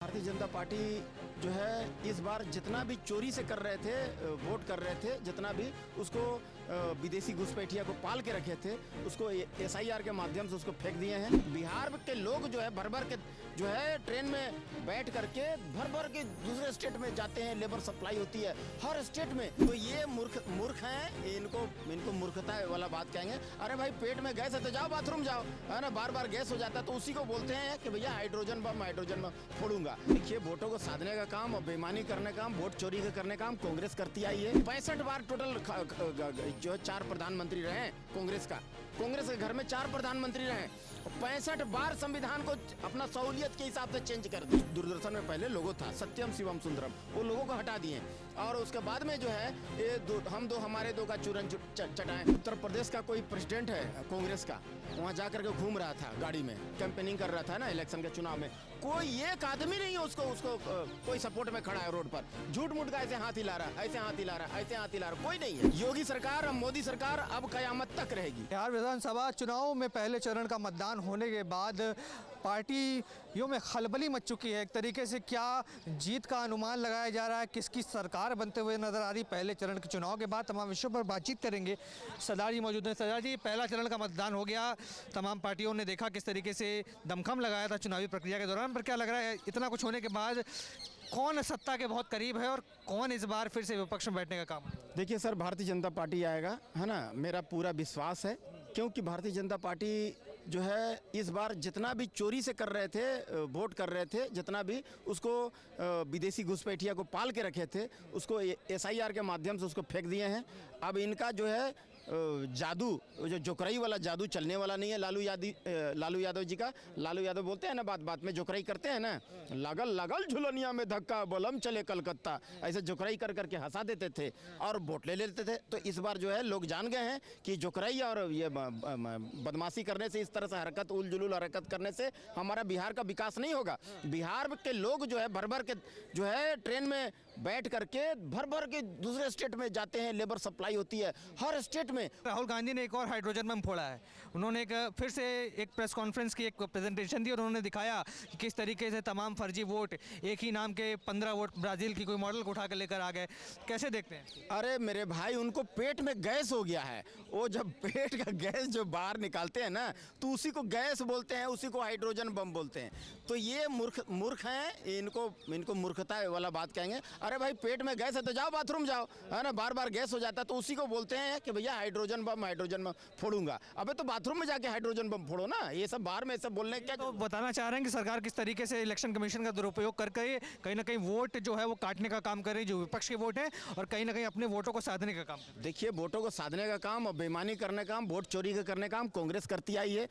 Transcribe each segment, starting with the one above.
Bharatiya Janata party जो है इस बार जितना भी चोरी से कर रहे थे, वोट कर रहे थे, जितना भी उसको विदेशी घुसपैठिया को पाल के रखे थे, उसको SIR के माध्यम से उसको फेंक दिए हैं। बिहार के लोग जो है भर भर के जो है ट्रेन में बैठ करके भर भर के दूसरे स्टेट में जाते हैं, लेबर सप्लाई होती है हर स्टेट में। तो ये मूर्ख हैं, इनको मूर्खता वाला बात कहेंगे। अरे भाई पेट में गैस है तो जाओ बाथरूम जाओ, है ना। बार बार गैस हो जाता है तो उसी को बोलते हैं कि भैया हाइड्रोजन बम फोड़ूंगा। देखिए वोटों को साधने का काम और बेईमानी करने का काम, वोट चोरी का करने का काम कांग्रेस करती आई है। 65 बार टोटल जो 4 प्रधानमंत्री रहे हैं कांग्रेस के घर में 4 प्रधानमंत्री रहे। 65 बार संविधान को अपना सहूलियत के हिसाब से चेंज कर दिया। दूरदर्शन में पहले लोगो था सत्यम शिवम सुंदरम, वो लोगों को हटा दिए और उसके बाद में जो है ये हम दो हमारे दो का चूरन चटाएं। उत्तर प्रदेश का कोई प्रेसिडेंट है कांग्रेस का, वहाँ जा करके घूम रहा था गाड़ी में, कैंपेनिंग कर रहा था ना इलेक्शन के चुनाव में। कोई एक आदमी नहीं है उसको कोई सपोर्ट में खड़ा है रोड पर, झूठ मूठ का ऐसे हाथ हिला रहा है, ऐसे हाथ हिला रहा है, ऐसे हाथ हिला रहा, कोई नहीं है। योगी सरकार और मोदी सरकार अब कयामत तक रहेगी। बिहार विधानसभा चुनाव में पहले चरण का मतदान होने के बाद पार्टियों में खलबली मच चुकी है। एक तरीके से क्या जीत का अनुमान लगाया जा रहा है, किसकी सरकार बनते हुए नजर आ रही पहले चरण के चुनाव के बाद, तमाम विषयों पर बातचीत करेंगे। सरदार जी मौजूद हैं। सरदार जी, पहला चरण का मतदान हो गया, तमाम पार्टियों ने देखा किस तरीके से दमखम लगाया था चुनावी प्रक्रिया के दौरान, पर क्या लग रहा है इतना कुछ होने के बाद कौन सत्ता के बहुत करीब है और कौन इस बार फिर से विपक्ष में बैठने का काम? देखिए सर, भारतीय जनता पार्टी आएगा, है ना, मेरा पूरा विश्वास है। क्योंकि भारतीय जनता पार्टी जो है इस बार जितना भी चोरी से कर रहे थे, वोट कर रहे थे, जितना भी उसको विदेशी घुसपैठिया को पाल के रखे थे, उसको SIR के माध्यम से उसको फेंक दिए हैं। अब इनका जो है जादू, जो जोकराई वाला जादू चलने वाला नहीं है। लालू यादव जी का, लालू यादव बोलते हैं ना, बात बात में जोकराई करते हैं ना, लगल झुलनिया में धक्का बलम चले कलकत्ता, ऐसे जोकराई कर करके हंसा देते थे और वोट ले लेते थे। तो इस बार जो है लोग जान गए हैं कि जोकराई और ये बदमाशी करने से, इस तरह से हरकत उल जुलूल हरकत करने से हमारा बिहार का विकास नहीं होगा। बिहार के लोग जो है भर भर के जो है ट्रेन में बैठ करके भर भर के दूसरे स्टेट में जाते हैं, लेबर सप्लाई होती है हर स्टेट में। राहुल गांधी ने एक और हाइड्रोजन बम फोड़ा है। उन्होंने फिर से एक प्रेस कॉन्फ्रेंस की एक प्रेजेंटेशन दी और उन्होंने दिखाया कि किस तरीके से तमाम फर्जी वोट, एक ही नाम के 15 वोट ब्राजील की कोई मॉडल को उठा कर लेकर आ गए। कैसे देखते हैं? अरे मेरे भाई, उनको पेट में गैस हो गया है। वो जब पेट का गैस जो बाहर निकालते हैं ना, तो उसी को गैस बोलते हैं, उसी को हाइड्रोजन बम बोलते हैं। तो ये मूर्ख हैं, इनको मूर्खता वाला बात कहेंगे। अरे भाई पेट में गैस है तो जाओ बाथरूम जाओ, है ना। बार बार गैस हो जाता है तो उसी को बोलते हैं कि भैया हाइड्रोजन बम फोड़ूंगा। अबे तो बाथरूम में जाके हाइड्रोजन बम फोड़ो ना, ये सब बाहर में सब बोलने क्या। तो बताना चाह रहे हैं कि सरकार किस तरीके से इलेक्शन कमीशन का दुरुपयोग करके कहीं ना कहीं वोट जो है वो काटने का काम कर रही है, जो विपक्ष के वोट है, और कहीं ना कहीं अपने वोटों को साधने का काम। देखिए वोटों को साधने का काम और बेईमानी करने का काम, वोट चोरी का करने का काम कांग्रेस करती आई है।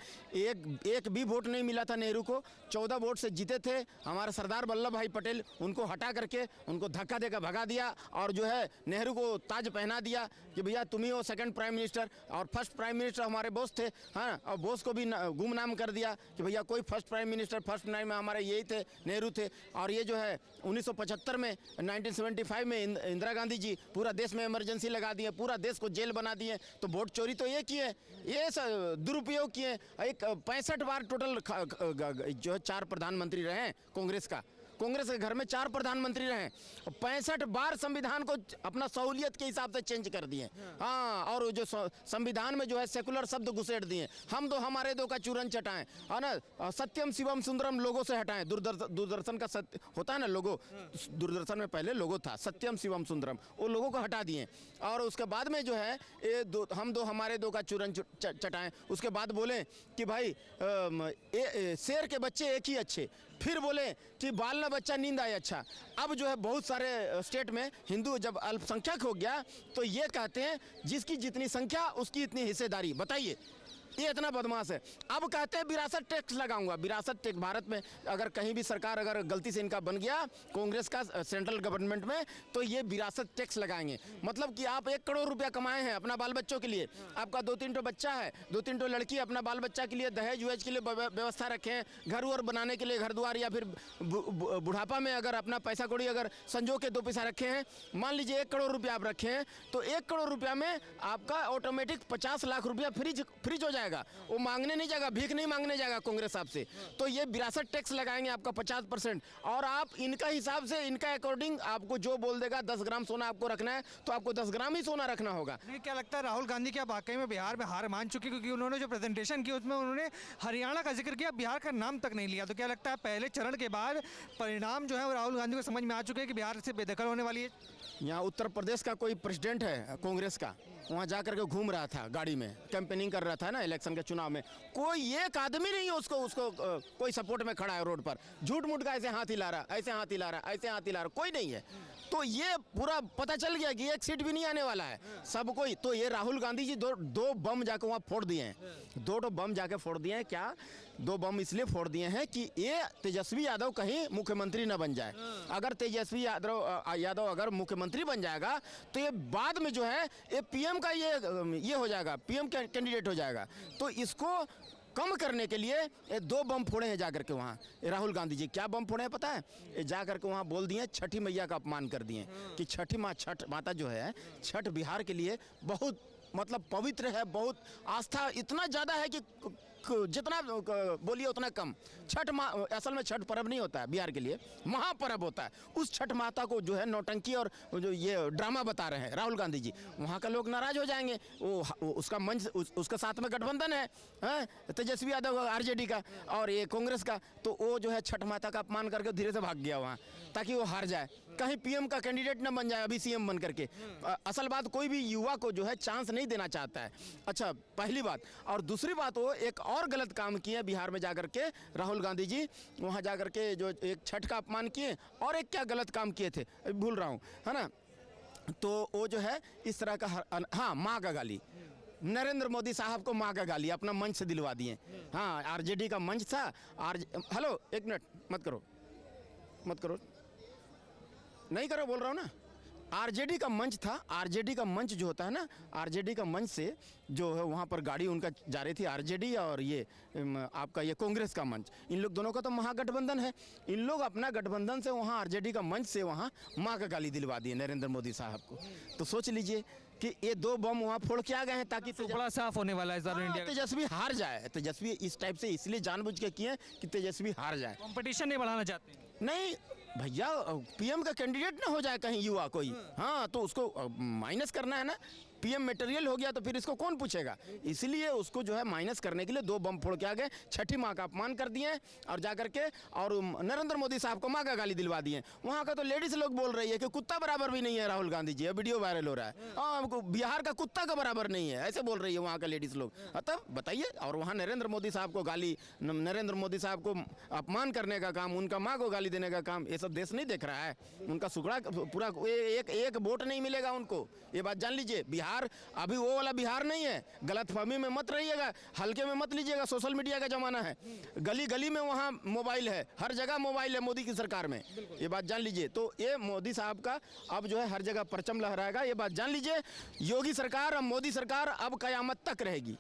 एक भी वोट नहीं मिला था नेहरू को, 14 वोट से जीते थे हमारे सरदार वल्लभ भाई पटेल। उनको हटा करके उनको धक्का देकर भगा दिया और जो है नेहरू को ताज पहना दिया कि भैया तुम ही हो सेकंड प्राइम मिनिस्टर। और फर्स्ट प्राइम मिनिस्टर हमारे बोस थे, हाँ, और बोस को भी गुमनाम कर दिया कि भैया कोई first prime minister, first prime में हमारे यही थे, नेहरू थे। और ये जो है 1975 में 1975 में इंदिरा गांधी जी पूरा देश में इमरजेंसी लगा दिए, पूरा देश को जेल बना दिए। तो वोट चोरी तो ये किए, ये दुरुपयोग किए। एक 65 बार टोटल जो है 4 प्रधानमंत्री रहे हैं कांग्रेस के घर में 4 प्रधानमंत्री रहे। 65 बार संविधान को अपना सहूलियत के हिसाब से चेंज कर दिए, हाँ। और जो संविधान में जो है सेकुलर शब्द घुसेड़ दिए। हम दो हमारे दो का चूरन चटाएं, है ना। सत्यम शिवम सुंदरम लोगो से हटाएं। दूरदर्शन का होता है ना लोगो, दूरदर्शन में पहले लोगो था सत्यम शिवम सुंदरम, वो लोगों को हटा दिए। और उसके बाद में जो है हम दो हमारे दो का चूरन चटाएं। उसके बाद बोले कि भाई शेर के बच्चे एक ही अच्छे, फिर बोले कि बाल ना बच्चा नींद आए अच्छा। अब जो है बहुत सारे स्टेट में हिंदू जब अल्पसंख्यक हो गया तो ये कहते हैं जिसकी जितनी संख्या उसकी इतनी हिस्सेदारी। बताइए, ये इतना बदमाश है। अब कहते हैं विरासत टैक्स लगाऊंगा। विरासत टैक्स भारत में अगर कहीं भी सरकार अगर गलती से इनका बन गया कांग्रेस का सेंट्रल गवर्नमेंट में, तो ये विरासत टैक्स लगाएंगे। मतलब कि आप 1 करोड़ रुपया कमाए हैं अपना बाल बच्चों के लिए, आपका 2-3 ठो बच्चा है, 2-3 ठो लड़की अपना बाल बच्चा के लिए दहेज वहेज के लिए व्यवस्था रखे हैं, घर वर बनाने के लिए, घर द्वार, या फिर बुढ़ापा में अगर अपना पैसा कौड़ी अगर संजो के 2 पैसा रखे हैं। मान लीजिए 1 करोड़ रुपया आप रखे हैं, तो 1 करोड़ रुपया में आपका ऑटोमेटिक 50 लाख रुपया फ्रीज हो जाएगा, वो मांगने नहीं जाएगा, भीख नहीं मांगने जाएगा कांग्रेस आपसे। तो ये विरासत टैक्स लगाएंगे आपका 50%, और आप इनका हिसाब से, इनका अकॉर्डिंग आपको जो बोल देगा 10 ग्राम सोना आपको रखना है तो आपको 10 ग्राम ही सोना रखना होगा। नहीं, क्या लगता है राहुल गांधी क्या वाकई में बिहार में हार मान चुके, क्योंकि उन्होंने जो प्रेजेंटेशन की उसमें उन्होंने हरियाणा का जिक्र किया, बिहार का नाम तक नहीं लिया। तो क्या लगता है पहले चरण के बाद परिणाम जो है वो राहुल गांधी को समझ में आ चुके हैं कि बिहार से बेदखल होने वाली है? यहाँ उत्तर प्रदेश का कोई प्रेसिडेंट है कांग्रेस का, वहाँ जा करके घूम रहा था गाड़ी में, कैंपेनिंग कर रहा था ना इलेक्शन के चुनाव में, कोई एक आदमी नहीं है उसको कोई सपोर्ट में खड़ा है रोड पर, झूठ मूठ का ऐसे हाथ हिला रहा, ऐसे हाथ हिला रहा, ऐसे हाथ हिला रहा, कोई नहीं है। तो ये पूरा पता चल गया कि एक सीट भी नहीं आने वाला है सब कोई। तो ये राहुल गांधी जी दो बम जाके वहाँ फोड़ दिए हैं, दो बम जाके फोड़ दिए हैं। क्या 2 बम इसलिए फोड़ दिए हैं कि ये तेजस्वी यादव कहीं मुख्यमंत्री न बन जाए। अगर तेजस्वी यादव अगर मुख्यमंत्री बन जाएगा तो ये बाद में जो है ये पीएम का ये हो जाएगा, पीएम कैंडिडेट हो जाएगा। तो इसको कम करने के लिए ये 2 बम फोड़े हैं जाकर के वहाँ राहुल गांधी जी। क्या बम फोड़े हैं पता है? ये जाकर के वहाँ बोल दिए, छठी मैया का अपमान कर दिए कि छठ माता जो है, छठ बिहार के लिए बहुत मतलब पवित्र है, बहुत आस्था इतना ज़्यादा है कि जितना बोलिए उतना कम। छठ असल में छठ पर्व नहीं होता है बिहार के लिए, महापर्व होता है। उस छठ माता को जो है नौटंकी और जो ये ड्रामा बता रहे हैं राहुल गांधी जी, वहाँ का लोग नाराज हो जाएंगे। वो उसका मंच उसका साथ में गठबंधन है तेजस्वी यादव आरजेडी का और ये कांग्रेस का, तो वो जो है छठ माता का अपमान करके धीरे से भाग गया वहाँ, ताकि वो हार जाए, कहीं पीएम का कैंडिडेट न बन जाए अभी सीएम बन करके। असल बात, कोई भी युवा को जो है चांस नहीं देना चाहता है। अच्छा, पहली बात। और दूसरी बात, वो एक और गलत काम किए बिहार में जाकर के राहुल गांधी जी, वहाँ जाकर के जो एक छठ का अपमान किए, और एक क्या गलत काम किए थे भूल रहा हूँ, है ना। तो वो जो है इस तरह का हाँ, माँ का गाली, नरेंद्र मोदी साहब को माँ का गाली अपना मंच से दिलवा दिए। हाँ, आरजेडी का मंच था। हेलो, एक मिनट, मत करो, नहीं करो, बोल रहा हूँ ना। आरजेडी का मंच था, आरजेडी का मंच जो होता है ना, आरजेडी का मंच से जो है वहाँ पर गाड़ी उनका जा रही थी, आरजेडी और ये आपका ये कांग्रेस का मंच, इन लोग दोनों का तो महागठबंधन है। इन लोग अपना गठबंधन से वहाँ आरजेडी का मंच से वहाँ माँ का गाली दिलवा दिए नरेंद्र मोदी साहब को। तो सोच लीजिए कि ये 2 बम वहाँ फोड़ के आ गए हैं ताकि बड़ा साफ होने वाला है सर इंडिया। तेजस्वी हार जाए। तेजस्वी इस टाइप से इसलिए जानबूझ के किए कि तेजस्वी हार जाए। कंपटीशन नहीं बढ़ाना चाहते? नहीं भैया, पीएम का कैंडिडेट ना हो जाए कहीं युवा कोई, हाँ, तो उसको माइनस करना है ना। पीएम मटेरियल हो गया तो फिर इसको कौन पूछेगा, इसलिए उसको जो है माइनस करने के लिए 2 बम फोड़ के आ गए, छठी माँ का अपमान कर दिए और जाकर के और नरेंद्र मोदी साहब को माँ का गाली दिलवा दिए। वहाँ का तो लेडीज लोग बोल रही है कि कुत्ता बराबर भी नहीं है राहुल गांधी जी, वीडियो वायरल हो रहा है। हाँ, बिहार का कुत्ता का बराबर नहीं है, ऐसे बोल रही है वहाँ का लेडीज लोग। तब बताइए, और वहाँ नरेंद्र मोदी साहब को गाली, नरेंद्र मोदी साहब को अपमान करने का काम, उनका माँ को गाली देने का काम, ये सब देश नहीं देख रहा है। उनका सुखड़ा पूरा एक वोट नहीं मिलेगा उनको, ये बात जान लीजिए। बिहार अभी वो वाला बिहार नहीं है, गलतफहमी में मत रहिएगा, हल्के में मत लीजिएगा। सोशल मीडिया का जमाना है, गली गली में वहाँ मोबाइल है, हर जगह मोबाइल है मोदी की सरकार में, ये बात जान लीजिए। तो ये मोदी साहब का अब जो है हर जगह परचम लहराएगा, ये बात जान लीजिए। योगी सरकार और मोदी सरकार अब कयामत तक रहेगी।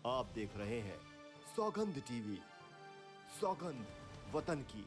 आप देख रहे हैं सौगंध टीवी, सौगंध वतन की।